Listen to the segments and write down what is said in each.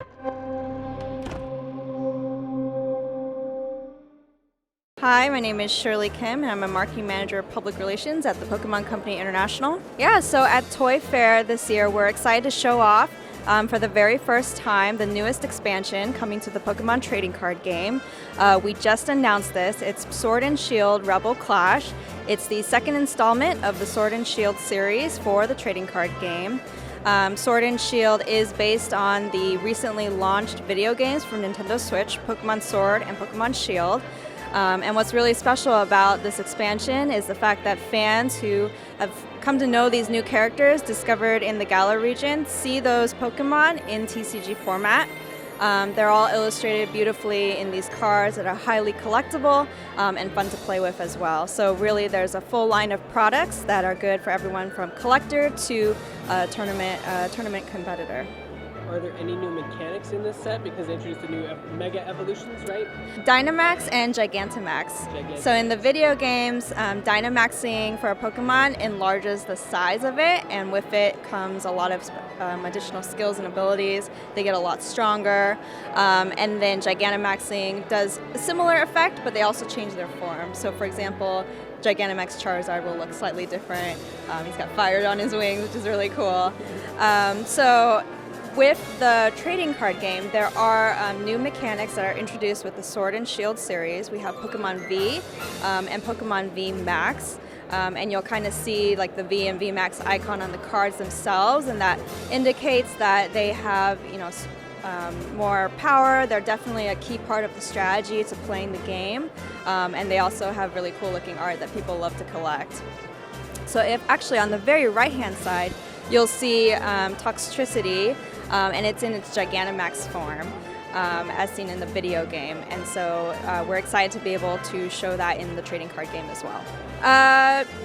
Hi, my name is Shirley Kim, and I'm a marketing manager of public relations at the Pokemon Company International. Yeah, so at Toy Fair this year, we're excited to show off for the very first time the newest expansion coming to the Pokemon trading card game. We just announced this. It's Sword and Shield Rebel Clash. It's the second installment of the Sword and Shield series for the trading card game. Sword and Shield is based on the recently launched video games from Nintendo Switch, Pokemon Sword and Pokemon Shield. And what's really special about this expansion is the fact that fans who have come to know these new characters discovered in the Galar region see those Pokemon in TCG format. They're all illustrated beautifully in these cards that are highly collectible and fun to play with as well. So really there's a full line of products that are good for everyone from collector to tournament competitor. Are there any new mechanics in this set? Because they introduced the new Mega Evolutions, right? Dynamax and Gigantamax. So in the video games, Dynamaxing for a Pokemon enlarges the size of it, and with it comes a lot of additional skills and abilities. They get a lot stronger. And then Gigantamaxing does a similar effect, but they also change their form. So for example, Gigantamax Charizard will look slightly different. He's got fire on his wings, which is really cool. With the trading card game, there are new mechanics that are introduced with the Sword and Shield series. We have Pokemon V and Pokemon V Max. And you'll kind of see like the V and V Max icon on the cards themselves, and that indicates that they have, more power. They're definitely a key part of the strategy to playing the game. And they also have really cool looking art that people love to collect. So if actually on the very right-hand side, you'll see Toxtricity, and it's in its Gigantamax form, as seen in the video game. And so we're excited to be able to show that in the trading card game as well.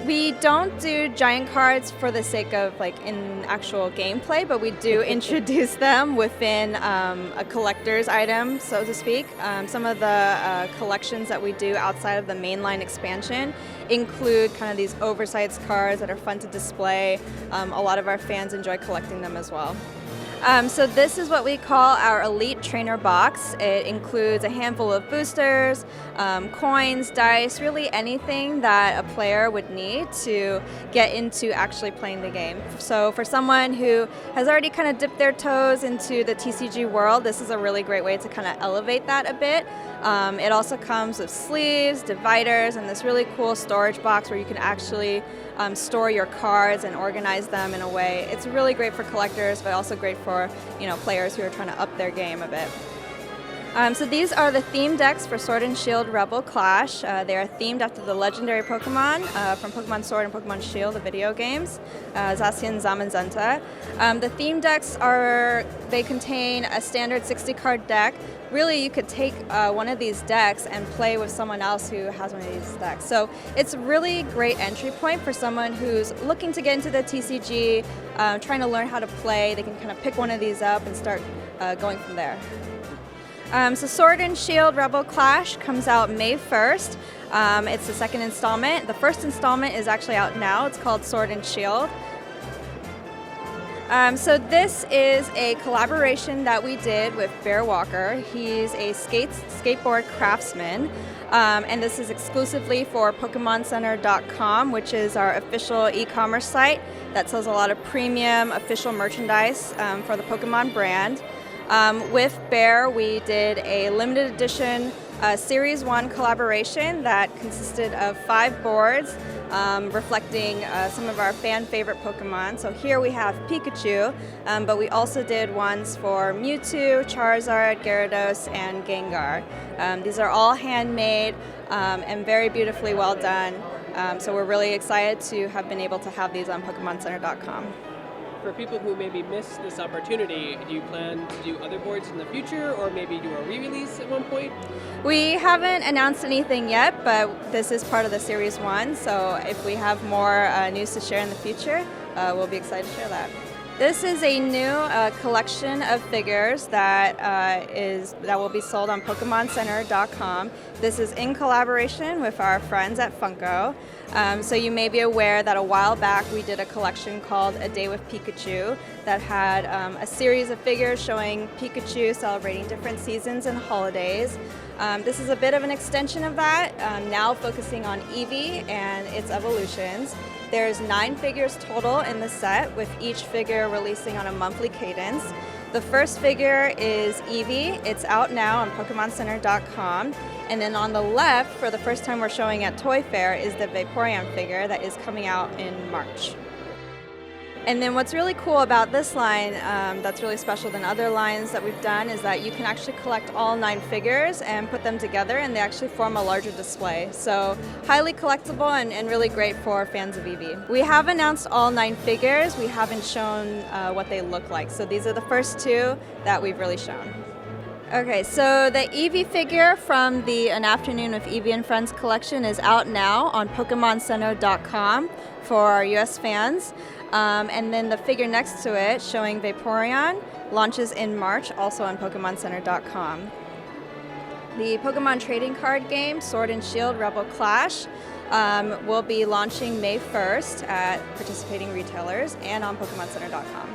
We don't do giant cards for the sake of in actual gameplay, but we do introduce them within a collector's item, so to speak. Some of the collections that we do outside of the mainline expansion include kind of these oversized cards that are fun to display. A lot of our fans enjoy collecting them as well. So this is what we call our Elite Trainer Box. It includes a handful of boosters, coins, dice, really anything that a player would need to get into actually playing the game. So for someone who has already kind of dipped their toes into the TCG world, this is a really great way to kind of elevate that a bit. It also comes with sleeves, dividers, and this really cool storage box where you can actually store your cards and organize them in a way. It's really great for collectors, but also great for players who are trying to up their game a bit. So these are the theme decks for Sword and Shield Rebel Clash. They are themed after the legendary Pokemon from Pokemon Sword and Pokemon Shield, the video games, Zacian, Zamazenta. The theme decks they contain a standard 60-card deck. Really, you could take one of these decks and play with someone else who has one of these decks. So it's a really great entry point for someone who's looking to get into the TCG, trying to learn how to play. They can kind of pick one of these up and start going from there. So Sword and Shield Rebel Clash comes out May 1st. It's the second installment. The first installment is actually out now. It's called Sword and Shield. So this is a collaboration that we did with Bear Walker. He's a skateboard craftsman. And this is exclusively for PokemonCenter.com, which is our official e-commerce site that sells a lot of premium official merchandise for the Pokemon brand. With Bear, we did a limited edition Series 1 collaboration that consisted of 5 boards reflecting some of our fan favorite Pokemon. So here we have Pikachu, but we also did ones for Mewtwo, Charizard, Gyarados, and Gengar. These are all handmade and very beautifully well done. So we're really excited to have been able to have these on PokemonCenter.com. For people who maybe missed this opportunity, do you plan to do other boards in the future, or maybe do a re-release at one point? We haven't announced anything yet, but this is part of the Series 1, so if we have more news to share in the future, we'll be excited to share that. This is a new collection of figures that will be sold on PokemonCenter.com. This is in collaboration with our friends at Funko. So you may be aware that a while back we did a collection called A Day with Pikachu that had a series of figures showing Pikachu celebrating different seasons and holidays. This is a bit of an extension of that, now focusing on Eevee and its evolutions. There's 9 figures total in the set, with each figure releasing on a monthly cadence. The first figure is Eevee. It's out now on PokemonCenter.com. And then on the left, for the first time we're showing at Toy Fair, is the Vaporeon figure that is coming out in March. And then what's really cool about this line that's really special than other lines that we've done is that you can actually collect all 9 figures and put them together, and they actually form a larger display. So highly collectible and really great for fans of Eevee. We have announced all 9 figures. We haven't shown what they look like. So these are the first 2 that we've really shown. Okay, so the Eevee figure from the An Afternoon with Eevee and Friends collection is out now on PokemonCenter.com for our US fans. And then the figure next to it, showing Vaporeon, launches in March, also on PokemonCenter.com. The Pokemon trading card game, Sword and Shield Rebel Clash, will be launching May 1st at participating retailers and on PokemonCenter.com.